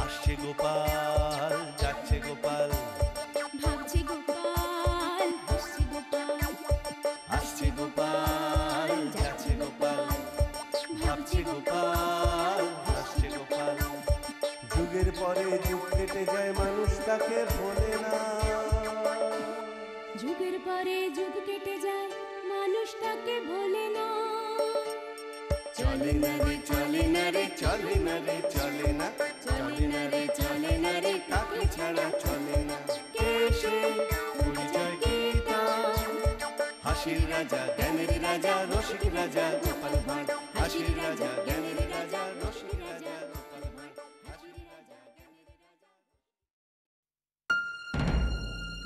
আসছে গোপাল, যাচ্ছে গোপাল, ভাবছে গোপাল, হাসছে গোপাল, আসছে গোপাল, যাচ্ছে গোপাল, ভাবছে গোপাল, হাসছে গোপাল। যুগের পরে যুগ কেটে যায়, মানুষ তাকে ভোলে না। যুগের পরে যুগ কেটে যায়, মানুষ তাকে ভোলে না। চলে না রে, চলে না রে, চলে না রে, চলে না, চলে না রে, চলে না রে, কাকে ছাড়া চলে না। কে সে পরিচয় কি তার? হাসির রাজা, জ্ঞানের রাজা, রসিক রাজা গোপাল ভাঁড়। হাসির রাজা, জ্ঞানের রাজা, রসিক রাজা গোপাল ভাঁড়। হাসির রাজা, জ্ঞানের রাজা।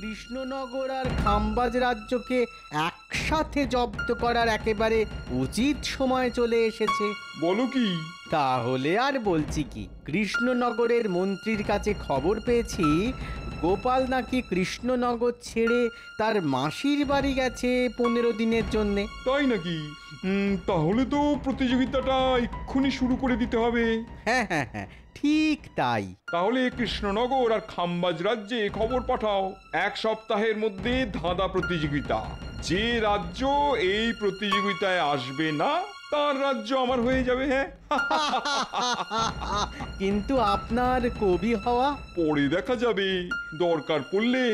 কৃষ্ণনগর আর খাম্বাজ রাজ্যকে একসাথে জব্দ করার একেবারে উচিত সময় চলে এসেছে। বলো কি? তাহলে আর বলছি কি, কৃষ্ণনগরের মন্ত্রীর কাছে খবর পেয়েছি গোপাল নাকি কৃষ্ণনগর ছেড়ে তার মাসির বাড়ি গেছে 15 দিনের জন্যে। তাই নাকি? তাহলে তো প্রতিযোগিতাটা এক্ষুনি শুরু করে দিতে হবে। হ্যাঁ হ্যাঁ হ্যাঁ, ঠিক তাই। তাহলে কৃষ্ণনগর আর খাম্বাজ রাজ্যে খবর পাঠাও, 1 সপ্তাহের মধ্যে ধাঁধা প্রতিযোগিতা। যে রাজ্য এই প্রতিযোগিতায় আসবে না তার রাজ্য আমার হয়ে যাবে। হ্যাঁ, কিন্তু আপনার কবি হওয়া? পরে দেখা যাবে, দরকার পড়লে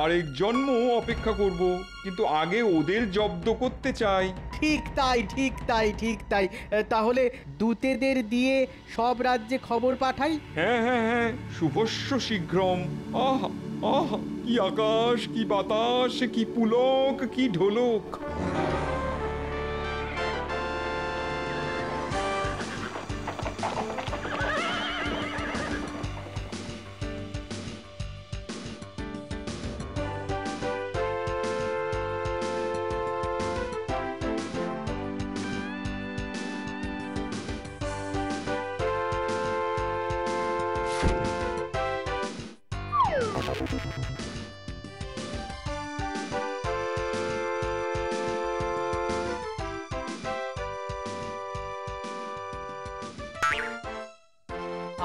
আরেক জন্ম অপেক্ষা করব, কিন্তু আগে ওদের জব্দ করতে চাই। ঠিক তাই, ঠিক তাই, ঠিক তাই। তাহলে দূতেদের দিয়ে সব রাজ্যে খবর পাঠাই। হ্যাঁ হ্যাঁ হ্যাঁ, শুভস্য শীঘ্রম। আহ আহ, কি আকাশ, কি বাতাস, কি পুলক, কি ঢোলক।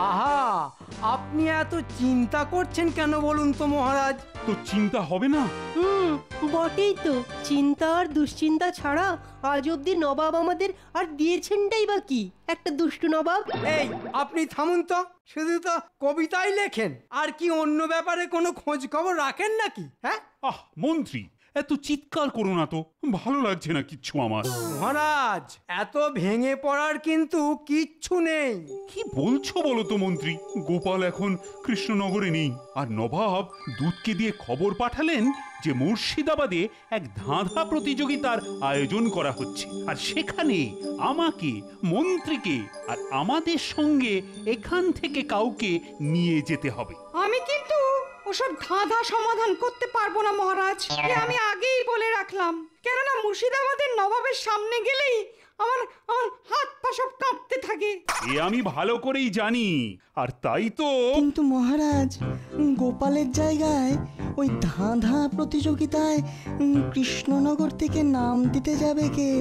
আহা, আপনি এত চিন্তা করছেন কেন বলুন তো মহারাজ? তো চিন্তা হবে না? বটেই তো, চিন্তা আর দুশ্চিন্তা ছাড়া আজ অব্দি নবাব আমাদের আর দিয়েছেনটাই বা কি? একটা দুষ্টু নবাব। এই আপনি থামুন তো, শুধু তো কবিতাই লেখেন, আর কি অন্য ব্যাপারে কোনো খোঁজ খবর রাখেন নাকি? হ্যাঁ আহ মন্ত্রী, এত চিৎকার করো না তো, ভালো লাগছে না কিচ্ছু আমার। মহারাজ, এত ভেঙে পড়ার কিন্তু কিচ্ছু নেই। কি বলছো বলো তো মন্ত্রী? গোপাল এখন কৃষ্ণনগরে নেই, আর নবাব দূতকে দিয়ে খবর পাঠালেন যে মুর্শিদাবাদে এক ধাঁধা প্রতিযোগিতার আয়োজন করা হচ্ছে, আর সেখানে আমাকে, মন্ত্রীকে আর আমাদের সঙ্গে এখান থেকে কাউকে নিয়ে যেতে হবে। আমি কিন্তু ওসব ধাঁধা সমাধান করতে পারবো না মহারাজ, এ আমি আগেই বলে রাখলাম। কেননা মুর্শিদাবাদের নবাবের সামনে গেলেই আমার আমার হাত পা সব কাঁপতে থাকে। এ আমি ভালো করেই জানি, আর তাই তো। কিন্তু মহারাজ, গোপালের জায়গায় ওই ধাঁধা প্রতিযোগিতায় কৃষ্ণনগর থেকে নাম দিতে যাবে কে?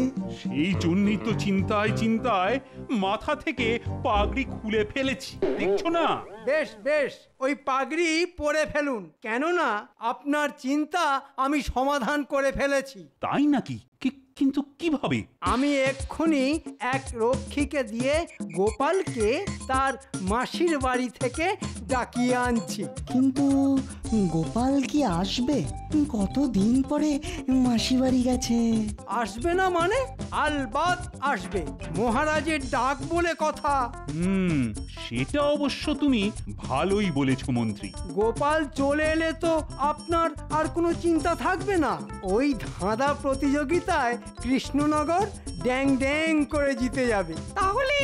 সেই জন্যই তো চিন্তায় চিন্তায় মাথা থেকে পাগড়ি খুলে ফেলেছি, দেখছো না? বেশ বেশ, ওই পাগড়ি পরে ফেলুন, কেননা আপনার চিন্তা আমি সমাধান করে ফেলেছি। তাই নাকি? কিন্তু কিভাবে? আমি এক্ষুনি এক রক্ষীকে দিয়ে গোপালকে তার মাসির বাড়ি থেকে ডাকিয়ে আনছি। কিন্তু গোপাল কি আসবে? কতদিন পরে মাসি বাড়ি গেছে। আসবে না মানে? আলবাত আসবে, মহারাজের ডাক বলে কথা। সেটা অবশ্য তুমি ভালোই বলেছো মন্ত্রী। গোপাল চলে এলে তো আপনার আর কোনো চিন্তা থাকবে না। ওই ধাঁধা প্রতিযোগিতায় কৃষ্ণনগর ড্যাং ড্যাং করে জিতে যাবে। তাহলে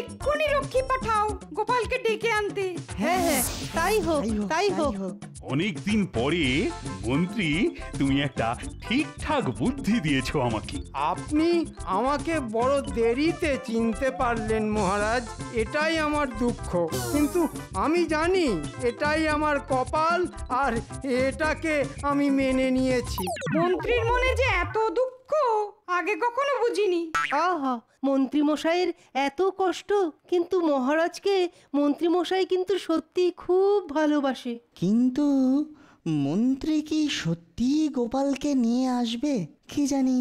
এক্ষুনি রক্ষী পাঠাও গোপালকে ডেকে আনতে। হ্যাঁ হ্যাঁ, তাই হোক, তাই হোক। অনেকদিন পরে মন্ত্রী, তুমি একটা ঠিকঠাক বুদ্ধি দিয়েছো আমাকে। আপনি আমাকে বড় দেরিতে চিনতে পারলেন মহারাজ, এটাই আমার দুঃখ। কিন্তু আমি জানি এটাই আমার কপাল, আর এটাকে আমি মেনে নিয়েছি। মন্ত্রীর মনে যে এত দুঃখ আগে কখনো বুঝিনি। আহা, মন্ত্রী মশাইয়ের এত কষ্ট, কিন্তু মহারাজকে মন্ত্রী মশাই কিন্তু সত্যি খুব ভালোবাসে। কিন্তু মন্ত্রী কি সত্যি গোপালকে নিয়ে আসবে কি জানি,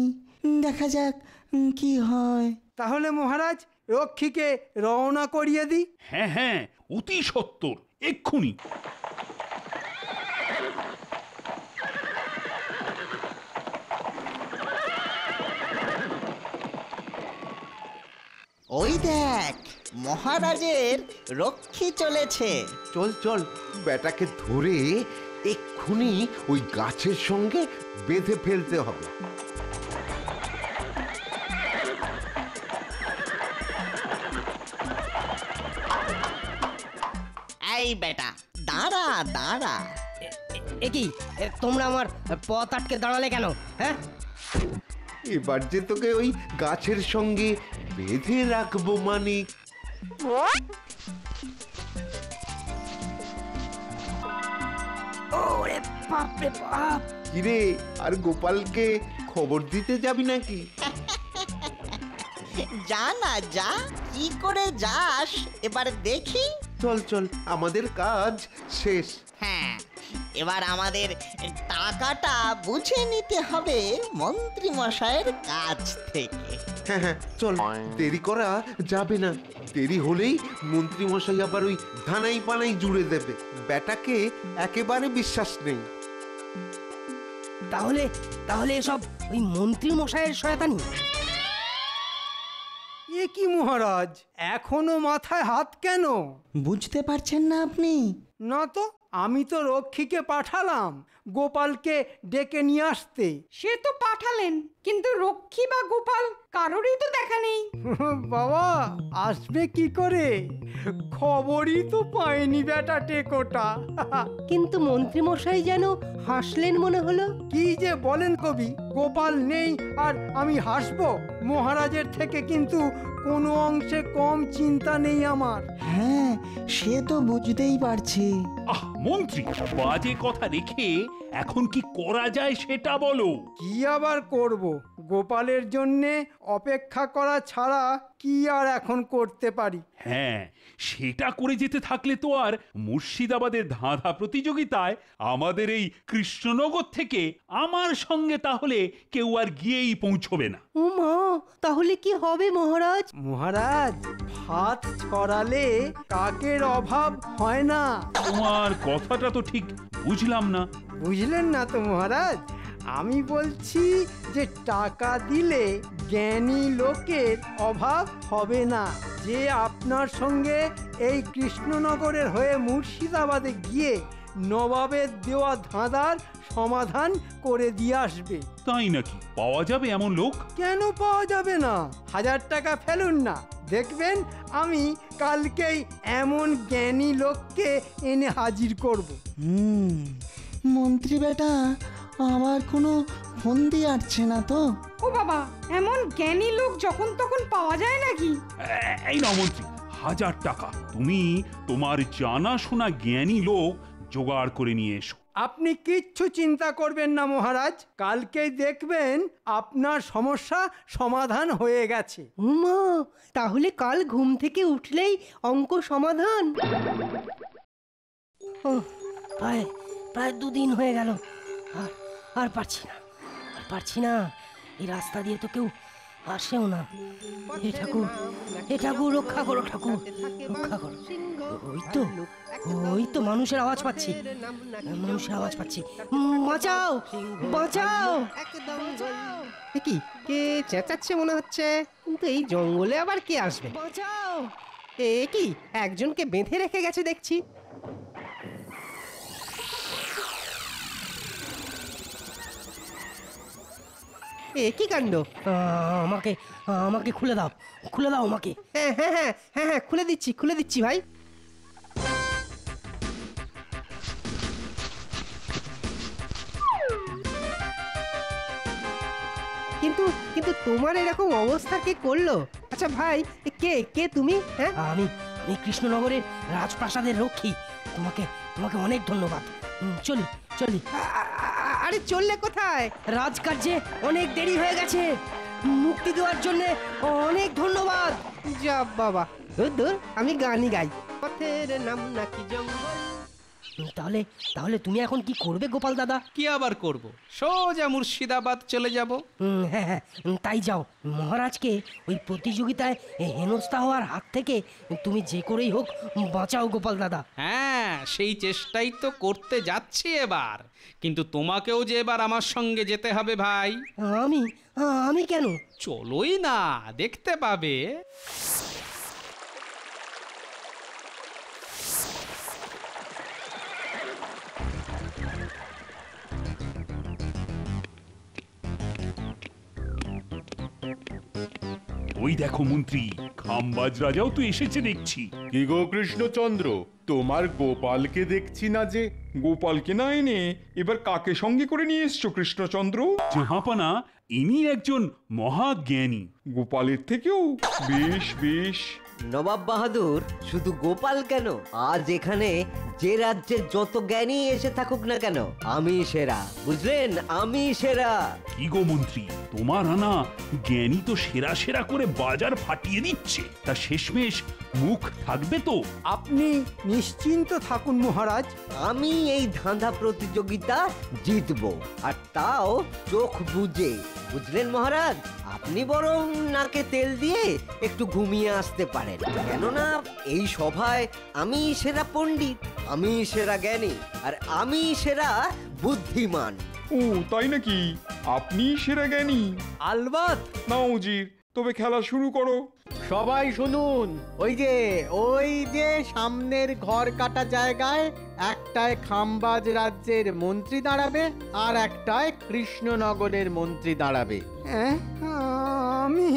দেখা যাক কি হয়। তাহলে মহারাজ রক্ষীকে রওনা করিয়ে দিই। হ্যাঁ হ্যাঁ, অতি সত্বর, এক্ষুনি। ওই দেখ, মহারাজের রক্ষী চলেছে। চল চল, বেটাকে ধরে এক্ষুনি ওই গাছের সঙ্গে বেঁধে ফেলতে হবে। এই বেটা, দাঁড়া দাঁড়া। কি তোমরা আমার পথ আটকে দাঁড়ালে কেন? হ্যাঁ, এবার যে তোকে ওই গাছের সঙ্গে বেঁধে রাখবো মানিক। ওরে বাপ রে বাপ! কিরে, আর গোপালকে খবর দিতে যাবি নাকি? যা না যা, কি করে যাস এবার দেখি। চল চল, আমাদের কাজ শেষ। হ্যাঁ, এবার আমাদের টাকাটা বুঝে নিতে হবে মন্ত্রী মশাইয়ের কাছ থেকে। হ্যাঁ হ্যাঁ, চল, দেরি করা যাবে না। দেরি হলেই মন্ত্রী মশাই আবার ওই ধানাই পানাই জুড়ে দেবে। বেটাকে একেবারে বিশ্বাস নেই। তাহলে তাহলে এসব ওই মন্ত্রী মশাইয়ের শয়তানি। এ কি মহারাজ, এখনো মাথায় হাত কেন? বুঝতে পারছেন না আপনি? না তো, আমি তো রক্ষীকে পাঠালাম গোপালকে ডেকে নিয়ে আসতে। সে তো পাঠালেন, কিন্তু রক্ষী বা গোপাল কারোরই তো দেখা নেই। বাবা, আসবে কি করে? খবরই তো পাইনি বেটা টেকোটা। কিন্তু মন্ত্রী মশাই যেন হাসলেন মনে হলো। কি যে বলেন কবি, গোপাল নেই আর আমি হাসবো? মহারাজের থেকে কিন্তু কোনো অংশে কম চিন্তা নেই আমার। হ্যাঁ, সে তো বুঝতেই পারছি। আহ মন্ত্রী, বাজে কথা রেখে এখন কি করা যায় সেটা বলো। কি আবার করব, গোপালের জন্যে অপেক্ষা করা ছাড়া কি আর এখন করতে পারি? হ্যাঁ, সেটা করে যেতে থাকলে তো আর মুর্শিদাবাদের ধাঁধা প্রতিযোগিতায় আমাদের এই কৃষ্ণনগর থেকে আমার সঙ্গে তাহলে কেউ আর গিয়েই পৌঁছবে না। ও মা, তাহলে কি হবে মহারাজ? মহারাজ, ভাত ছড়ালে কাকের অভাব হয় না। তোমার কথাটা তো ঠিক বুঝলাম না। বুঝলেন না তো মহারাজ, আমি বলছি যে টাকা দিলে জ্ঞানী লোকের অভাব হবে না। যে আপনার সঙ্গে এই কৃষ্ণনগরের হয়ে মুর্শিদাবাদে গিয়ে নবাবের দেওয়া ধাঁধার সমাধান করে দিয়ে আসবে। তাই নাকি? পাওয়া যাবে এমন লোক? কেন পাওয়া যাবে না? 1000 টাকা ফেলুন না, দেখবেন আমি কালকেই এমন জ্ঞানী লোককে এনে হাজির করব। মন্ত্রী বেটা আবার কোনো ফন্দি আটছে না তো? ও বাবা, এমন জ্ঞানী লোক যখন তখন পাওয়া যায় নাকি? এই নাও মন্ত্রী, 1000 টাকা। তুমি তোমার জানাশোনা জ্ঞানী লোক জোগাড় করে নিয়ে এসো। আপনি কিচ্ছু চিন্তা করবেন না মহারাজ, কালকেই দেখবেন আপনার সমস্যা সমাধান হয়ে গেছে। উমা, তাহলে কাল ঘুম থেকে উঠলেই অঙ্ক সমাধান। প্রায় প্রায় 2 দিন হয়ে গেল, আর পারছি না। এই রাস্তা দিয়ে তো কেউ আসেও না। হে ঠাকুর, রক্ষা করো ঠাকুর, রক্ষা করো। ওই তো মানুষের আওয়াজ পাচ্ছি। বাঁচাও, বাঁচাও! কি কে চেঁচাচ্ছে মনে হচ্ছে, কিন্তু এই জঙ্গলে আবার কে আসবে? বাঁচাও! এ কি, একজনকে বেঁধে রেখে গেছে দেখছি। এ কি কাণ্ড! আমাকে খুলে দাও আমাকে। হ্যাঁ, খুলে দিচ্ছি ভাই। কিন্তু তোমার এরকম অবস্থা কে করলো? আচ্ছা ভাই, কে তুমি? হ্যাঁ, আমি কৃষ্ণনগরের রাজপ্রাসাদের রক্ষী। তোমাকে অনেক ধন্যবাদ। চলি। আরে চললে কোথায়? রাজকার্যে অনেক দেরি হয়ে গেছে। মুক্তি দেওয়ার জন্য অনেক ধন্যবাদ। যা বাবা, ধুর, আমি গানই গাই। পথের নাম নাকি জঙ্গল। তাহলে তাহলে তুমি এখন কি করবে গোপাল দাদা? কি আবার করব, সোজা মুর্শিদাবাদ চলে যাব। হ্যাঁ হ্যাঁ, তাই যাও। মহারাজকে ওই প্রতিযোগিতায় হেনস্থা হওয়ার হাত থেকে তুমি যে করেই হোক বাঁচাও গোপাল দাদা। হ্যাঁ, সেই চেষ্টাই তো করতে যাচ্ছি এবার, কিন্তু তোমাকেও যে এবার আমার সঙ্গে যেতে হবে ভাই। আমি আমি কেন? চলোই না, দেখতে পাবে। ওই দেখো মন্ত্রী, খাম্বাজ রাজাও তো এসেছে দেখছি। কি গো কৃষ্ণচন্দ্র, তোমার গোপালকে দেখছি না যে? গোপালকে না এনে এবার কাকে সঙ্গে করে নিয়ে এসছো কৃষ্ণচন্দ্র? জাহাপানা, ইনি একজন মহাজ্ঞানী। গোপালের থেকেও? বেশ বেশ। নবাব বাহাদুর, শুধু গোপাল কেন, আজ এখানে যে রাজ্যের যত জ্ঞানী এসে থাকুক না কেন, আমি সেরা, বুঝলেন? আমি সেরা। কি গো মন্ত্রী, তোমার আনা জ্ঞানী তো সেরা সেরা করে বাজার ফাটিয়ে দিচ্ছে, তা শেষমেশ মুখ থাকবে তো? আপনি নিশ্চিন্ত থাকুন মহারাজ। আমি এই ধাঁধা প্রতিযোগিতা জিতবো, আর তাও চোখ বুজে, বুঝলেন মহারাজ? আপনি বরং নাকে তেল দিয়ে একটু ঘুমিয়ে আসতে পারেন, কেননা এই সভায় আমি সেরা পণ্ডিত, আমি সেরা জ্ঞানী, আর আমি সেরা বুদ্ধিমান। ও তাই নাকি? আপনি সেরা জ্ঞানী? আলবাত। নাও উজির, তবে খেলা শুরু করো। সবাই শুনুন, ওই যে সামনের ঘর কাটা জায়গায় একটায় খাম্বাজ রাজ্যের মন্ত্রী দাঁড়াবে আর একটায় কৃষ্ণনগরের মন্ত্রী দাঁড়াবে। হ্যাঁ, আমি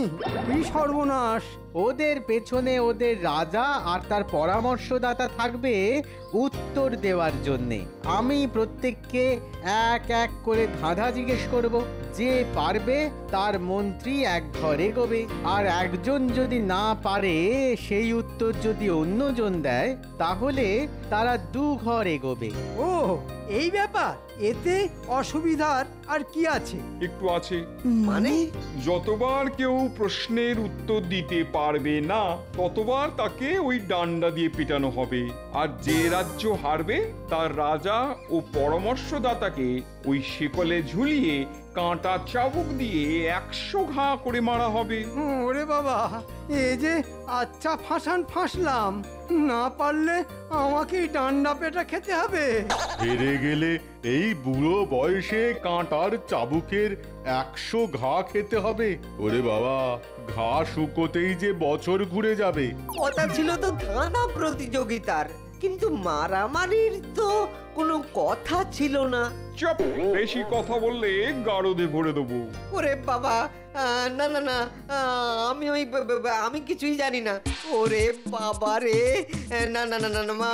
কি সর্বনাশ! ওদের পেছনে ওদের রাজা আর তার পরামর্শদাতা থাকবে উত্তর দেওয়ার জন্যে। আমি প্রত্যেককে এক এক করে ধাঁধা জিজ্ঞেস করব। যে পারবে তার মন্ত্রী এক ঘর এগোবে, আর একজন যদি না পারে সেই উত্তর যদি অন্যজন দেয় তাহলে তারা দু ঘর এগোবে। ও, এই ব্যাপার? এতে অসুবিধার আর কি আছে? একটু আছে। মানে? যতবার কেউ প্রশ্নের উত্তর দিতে পারবে না ততবার তাকে ওই ডান্ডা দিয়ে পিটানো হবে, আর যে রাজ্য হারবে তার রাজা ও পরামর্শদাতাকে ওই শিকলে ঝুলিয়ে কাঁটা চাবুক দিয়ে 100 ঘা করে মারা হবে। ওরে বাবা, এ যে আচ্ছা ফাঁসলাম, না পারলে আমাকেই ডান্ডা পেটা খেতে হবে। হেরে গেলে এই বুড়ো বয়সে কাঁটার চাবুকের 100 ঘা খেতে হবে। ওরে বাবা, ঘা শুকোতেই যে বছর ঘুরে যাবে। কথা ছিল তো ধাঁধা প্রতিযোগিতার, কিন্তু মারামারির তো কোনো কথা ছিল না। চুপ, বেশি কথা বললে গাড়দে ভরে দেবো। ওরে বাবা, না না না, আমি কিছুই জানি না। ওরে বাবা রে, না না না না না মা,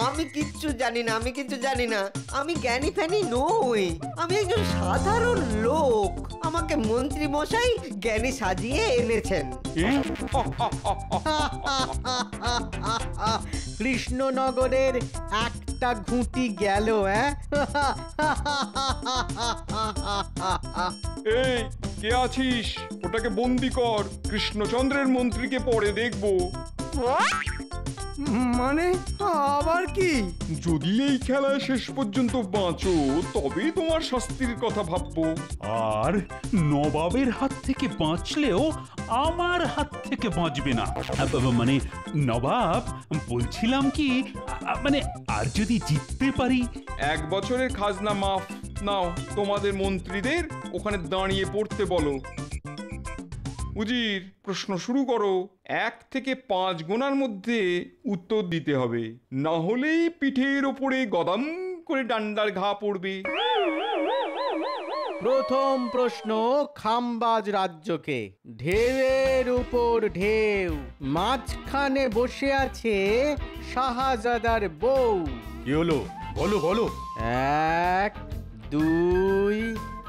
আমি কিচ্ছু জানি না, আমি কিচ্ছু জানি না। আমি জ্ঞানী ফ্যানি নই, আমি একজন সাধারণ লোক। আমাকে মন্ত্রী মশাই জ্ঞানী সাজিয়ে এনেছেন। কৃষ্ণনগরের একটা ঘুঁটি গেল। এই কে আছিস? ওটাকে বন্দি কর, কৃষ্ণচন্দ্রের মন্ত্রীকে পরে দেখবো। মানে আবার কি? যদি এই খেলায় শেষ পর্যন্ত বাঁচো তবেই তোমার শাস্তির কথা ভাববো। আর নবাবের হাত থেকে বাঁচলেও আমার হাত থেকে বাঁচবে না। মানে নবাব, বলছিলাম কি, মানে আর যদি জিততে পারি? 1 বছরের খাজনা মাফ। নাও, তোমাদের মন্ত্রীদের ওখানে দাঁড়িয়ে পড়তে বলো। উজির, প্রশ্ন শুরু করো। 1 থেকে 5 গোনার মধ্যে উত্তর দিতে হবে, না হলেই পিঠের ওপরে গদাম করে ডান্ডার ঘা পড়বে। প্রথম প্রশ্ন খাম্বাজ রাজ্যকে। ঢেউয়ের উপর ঢেউ, মাঝখানে বসে আছে শাহজাদার বউ। কি হলো? বলো বলো। 1 2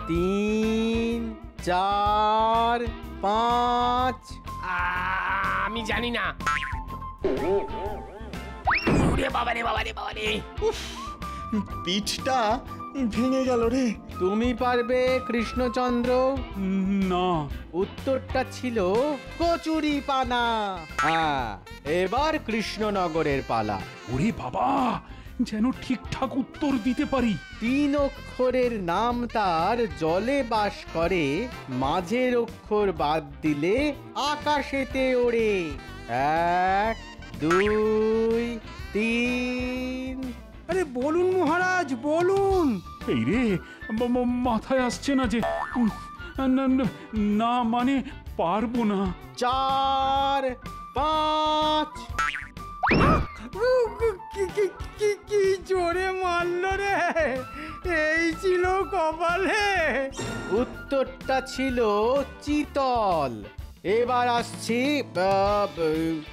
3 4 5। আমি জানি না। পিঠটা ভেঙে গেল রে। তুমি পারবে কৃষ্ণচন্দ্র? না। উত্তরটা ছিল কচুরি পানা। হ্যাঁ, এবার কৃষ্ণনগরের পালা। ওরে বাবা, যেন ঠিকঠাক উত্তর দিতে পারি। 3 অক্ষরের নাম তার জলে বাস করে, মাঝের অক্ষর বাদ দিলে আকাশেতে ওড়ে। 1 2 3। আরে বলুন মহারাজ, বলুন। এই রে, মাথায় আসছে না যে। না মানে পারবো না। 4 5। কি জোরে মারলো রে! এই ছিল কপালে। উত্তরটা ছিল চিতল। এবার আসছি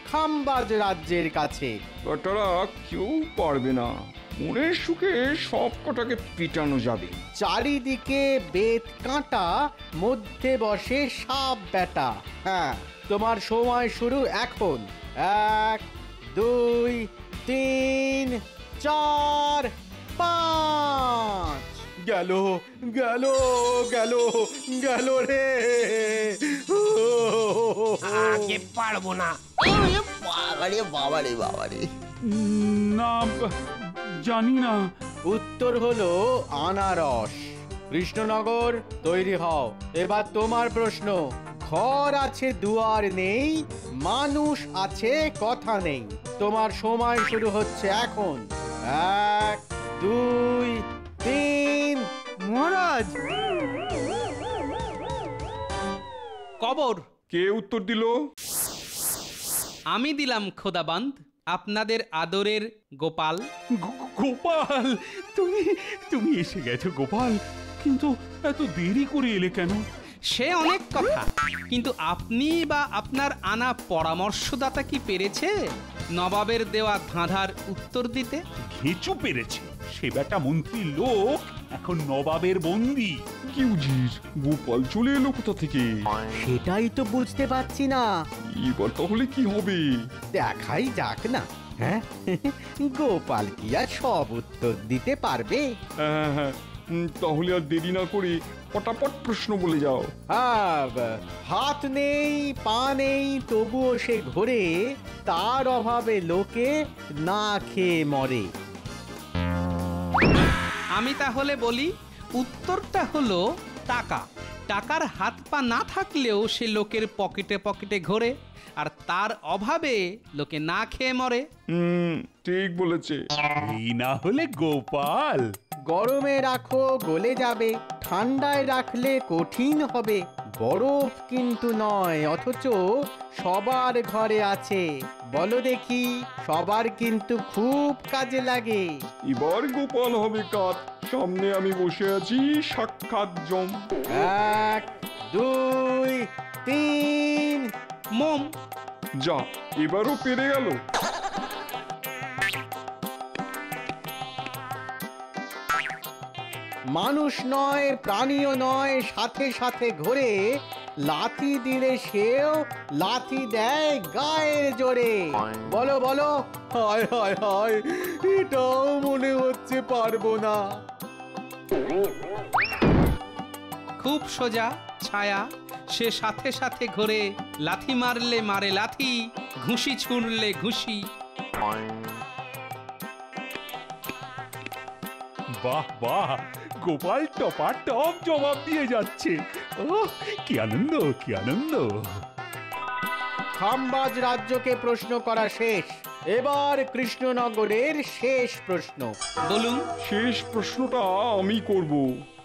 খাম্বাজ রাজ্যের কাছে। কটারা কেউ পারবে না, মনের সুখে সব কটাকে পিটানো যাবে। চারিদিকে বেত কাঁটা, মধ্যে বসে সাপ বেটা। হ্যাঁ, তোমার সময় শুরু এখন। 1 2 3 4 5। গেল গেল গেল গেল রে! আগে পারবো না। বাবারে বাবারে বাবারে! না, জানি না। উত্তর হলো আনারস। কৃষ্ণনগর, তৈরি হও। এবার তোমার প্রশ্ন। ঘর আছে, দুয়ার নেই, মানুষ আছে, কথা নেই। তোমার সময় শুরু হচ্ছে এখন। 1 2 3। মহারাজ, কবর। কে উত্তর দিল? আমি দিলাম খোদাবান্ধ, আপনাদের আদরের গোপাল। গোপাল, তুমি তুমি এসে গেছো গোপাল, কিন্তু এত দেরি করে এলে কেন? সে অনেক কথা, কিন্তু আপনি বা আপনার আনা পরামর্শদাতা কি পেরেছে নবাবের দেওয়া ধাঁধার উত্তর দিতে? ঘেঁচু পেরেছে। সে বেটা মন্ত্রীর লোক এখন নবাবের বন্দি। কি উজির, গোপাল চলে এলো কোথা থেকে? সেটাই তো বুঝতে পারছি না। এবার তাহলে কি হবে? দেখাই যাক না। হ্যাঁ, গোপাল কি আর সব উত্তর দিতে পারবে? হ্যাঁ হ্যাঁ, তাহলে আর দেরি না করে পটাপট প্রশ্ন বলে যাও। হাত নেই, পা নেই, তবুও সে ঘোরে, তার অভাবে লোকে না খেয়ে মরে। আমি তাহলে বলি, উত্তরটা হলো টাকা। টাকার হাত পা না থাকলেও সে লোকের পকেটে পকেটে ঘোরে, আর তার অভাবে লোকে না খেয়ে মরে। ঠিক বলেছে। এই না হলে গোপাল। গরমে রাখো গলে যাবে, ঠান্ডায় রাখলে কঠিন হবে। বরফ কিন্তু নয়, অথচ সবার ঘরে আছে। বলো দেখি, সবার কিন্তু খুব কাজে লাগে। এবার গোপাল হবে কাত, সামনে আমি বসে আছি সাক্ষাৎ জম। 1 2 3। মোম। যা, এবারও পেরে গেল। মানুষ নয়, প্রাণীও নয়, সাথে সাথে ঘোরে, লাথি দিলে সেও লাথি দেয় গায়ের জোরে। বলো বলো। হায় হায় হায়, এটাও মনে হচ্ছে পারবো না। খুব সোজা, ছায়া। সে সাথে সাথে ঘোরে, লাথি মারলে মারে লাথি, ঘুষি ছুঁড়লে ঘুষি। বাহ বাহ, গোপাল টপা টপ জবাব দিয়ে যাচ্ছে। ও কি আনন্দ, কি আনন্দ! খাম্বাজ রাজ্যকে প্রশ্ন করা শেষ। এবার কৃষ্ণনগরের শেষ প্রশ্ন। বলুন। শেষ প্রশ্নটা আমি করব।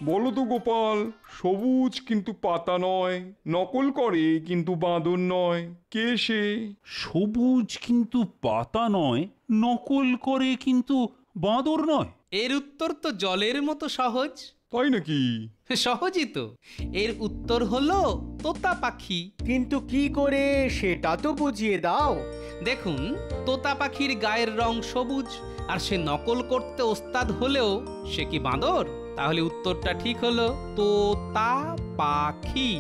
বলো তো গোপাল, সবুজ কিন্তু পাতা নয়, নকল করে কিন্তু বাঁদর নয়, কে সে? সবুজ কিন্তু পাতা নয়, নকল করে কিন্তু বাঁদর নয়। এর উত্তর তো জলের মতো সহজ। তাই নাকি? সহজই তো। এর উত্তর হলো তোতা পাখি। কিন্তু কি করে, সেটা তো বুঝিয়ে দাও। দেখুন, তোতা পাখির গায়ের রং সবুজ, আর সে নকল করতে ওস্তাদ হলেও সে কি বাঁদর? তাহলে উত্তরটা ঠিক হলো তোতা পাখি।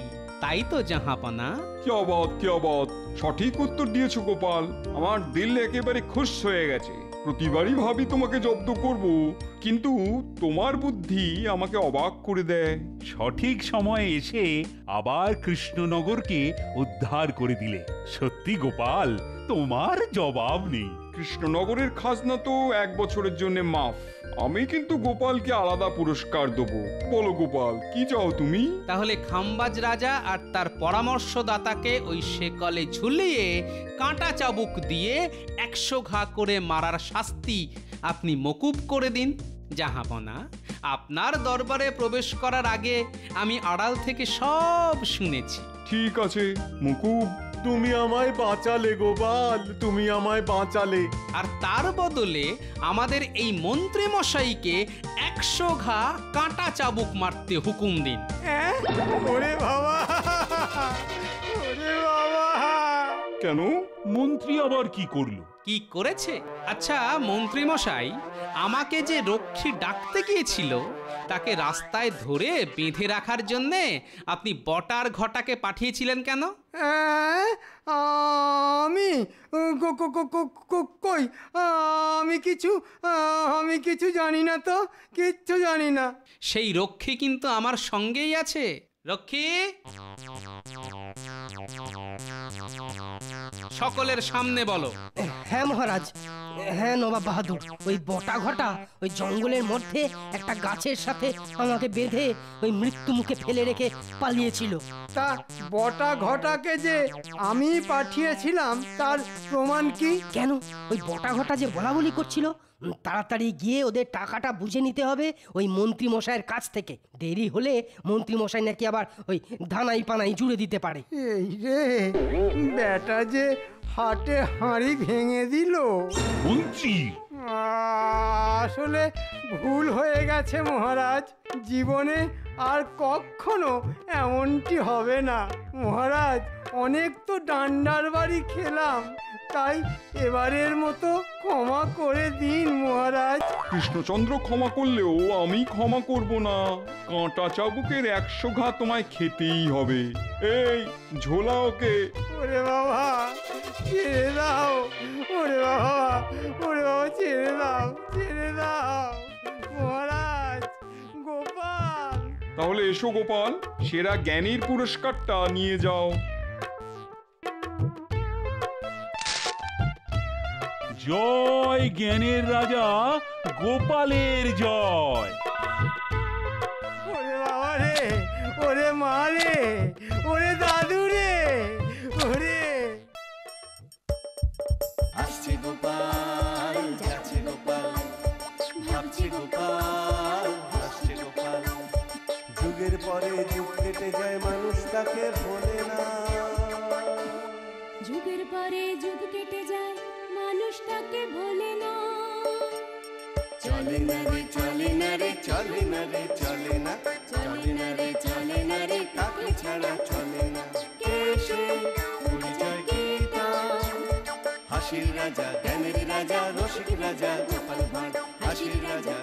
তাই তো জাহাপনা। কি অবাক, কি অবাক! সঠিক উত্তর দিয়েছো গোপাল, আমার দিল একেবারে খুশ হয়ে গেছে। প্রতিবারই ভাবি তোমাকে জব্দ করব, কিন্তু তোমার বুদ্ধি আমাকে অবাক করে দেয়। সঠিক সময়ে এসে আবার কৃষ্ণনগরকে উদ্ধার করে দিলে। সত্যি গোপাল, তোমার জবাব নেই। কৃষ্ণনগরের খাজনা তো 1 বছরের জন্য মাফ। আমি কিন্তু গোপালকে আলাদা পুরস্কার দেবো। বলো গোপাল, কি চাও তুমি? তাহলে খাম্বাজ রাজা আর তার পরামর্শদাতাকে ওই শেকলে ঝুলিয়ে কাঁটা চাবুক দিয়ে 100 ঘা করে মারার শাস্তি আপনি মকুব করে দিন। জাহাপনা, আপনার দরবারে প্রবেশ করার আগে আমি আড়াল থেকে সব শুনেছি। ঠিক আছে মুকুব, তুমি আমায় বাঁচালে গোপাল, তুমি আমায় বাঁচালে। আর তার বদলে আমাদের এই মন্ত্রী মশাইকে 100 ঘা কাঁটা চাবুক মারতে হুকুম দিন। ওরে বাবা, ওরে বাবা! কেন? মন্ত্রী আবার কি করলো? কি করেছে? আচ্ছা মন্ত্রী মশাই, আমাকে যে রক্ষী ডাকতে গিয়েছিল তাকে রাস্তায় ধরে বেঁধে রাখার জন্যে আপনি বটার ঘটাকে পাঠিয়েছিলেন কেন? আমি কই, আমি কিছু জানি না তো, কিচ্ছু জানি না। সেই রক্ষী কিন্তু আমার সঙ্গেই আছে। রক্ষী, সকলের সামনে বলো। হ্যাঁ মহারাজ, হ্যাঁ নবাব বাহাদুর। ওই বটা ঘটা ওই জঙ্গলের মধ্যে একটা গাছের সাথে আমাকে বেঁধে ওই মৃত্যু মুখে ফেলে রেখে পালিয়েছিল। তা বটা ঘটাকে যে আমি পাঠিয়েছিলাম তার প্রমাণ কি? কেন? ওই বটা ঘটা যে বলা বলি করছিল তাড়াতাড়ি গিয়ে ওদের টাকাটা বুঝে নিতে হবে ওই মন্ত্রী মশাইয়ের কাছ থেকে। দেরি হলে মন্ত্রী মশাই নাকি আবার ওই ধানাই পানাই জুড়ে দিতে পারে। এই রে, বেটা যে হাটে হাঁড়ি ভেঙে দিল। মন্ত্রী, আসলে ভুল হয়ে গেছে মহারাজ, জীবনে আর কখনো এমনটি হবে না। মহারাজ, অনেক তো ডান্ডার বাড়ি খেলাম, তাই এবারের মতো ক্ষমা করে দিন মহারাজ। কৃষ্ণচন্দ্র ক্ষমা করলেও আমি ক্ষমা করব না। কাঁটা চাবুকের 100 ঘা তোমায় খেতেই হবে। এই ঝোলা ওকে। ওরে বাবা, ছেড়ে দাও! ওরে বাবা, ওরে বাবা, ছেড়ে দাও, ছেড়ে দাও মহারাজ। গোপাল! তাহলে এসো গোপাল, সেরা জ্ঞানীর পুরস্কারটা নিয়ে যাও। জয় জ্ঞানের রাজা গোপালের জয়। ওরে বাবা রে, ওরে মা রে, ওরে দাদু রে, ওরে! আসছে গোপাল, যাচ্ছে গোপাল, ভাবছে গোপাল, হাসছে গোপাল। যুগের পরে যুগ কেটে যায়, মানুষ তাকে ভোলে না। যুগের পরে যুগ কেটে যায়, মানুষ তাকে ভোলে না। চলে না রে, চলে না রে, চলে না রে, চলে না, চলে না রে, চলে না রে, কাকে ছাড়া চলে না। কে সে পরিচয় কি তার? হাসির রাজা, জ্ঞানের রাজা, রসিক রাজা গোপাল ভাঁড়। হাসির রাজা,